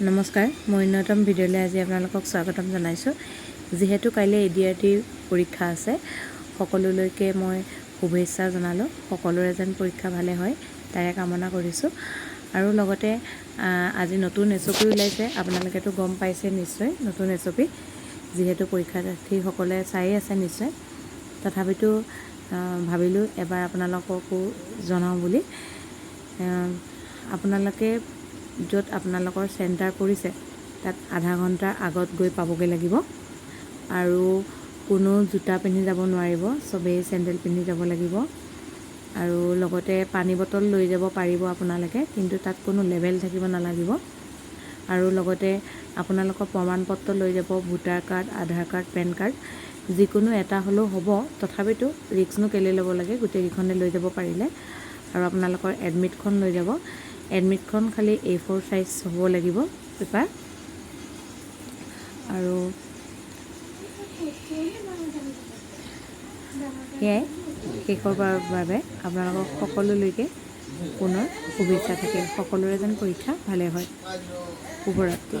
নমস্কাৰ, মই অন্যতম ভিডিঅ'লৈ আজি আপোনালোকক স্বাগতম জনাইছোঁ। যিহেতু কাইলৈ ADRT পৰীক্ষা আছে, সকলোলৈকে মই শুভেচ্ছা জনালোঁ। সকলোৰে যেন পৰীক্ষা ভালে হয় তাৰে কামনা কৰিছোঁ। আৰু লগতে আজি নতুন SOP ওলাইছে, আপোনালোকেতো গম পাইছে নিশ্চয়। নতুন SOP যিহেতু পৰীক্ষাৰ্থীসকলে চায়েই আছে নিশ্চয়, তথাপিতো ভাবিলোঁ এবাৰ আপোনালোককো জনাওঁ বুলি। আপোনালোকে য'ত আপোনালোকৰ চেণ্টাৰ পৰিছে তাত আধা ঘণ্টাৰ আগত গৈ পাবগৈ লাগিব। আৰু কোনো জোতা পিন্ধি যাব নোৱাৰিব, চবেই চেণ্ডেল পিন্ধি যাব লাগিব। আৰু লগতে পানী বটল লৈ যাব পাৰিব আপোনালোকে, কিন্তু তাত কোনো লেবেল থাকিব নালাগিব। আৰু লগতে আপোনালোকৰ প্ৰমাণ পত্ৰ লৈ যাব, ভোটাৰ কাৰ্ড, আধাৰ কাৰ্ড, পেন কাৰ্ড, যিকোনো এটা হ'লেও হ'ব। তথাপিতো ৰিস্কনো কেলৈ ল'ব লাগে, গোটেইকেইখনে লৈ যাব পাৰিলে। আৰু আপোনালোকৰ এডমিটখন লৈ যাব। এডমিটখন খালি A4 সাইজ হ'ব লাগিব পেপাৰ। আৰু সেয়াই, শেষৰবাৰৰ বাবে আপোনালোকক সকলোলৈকে পুনৰ শুভেচ্ছা থাকিল। সকলোৰে যেন পৰীক্ষা ভালে হয়। শুভৰাত্ৰি।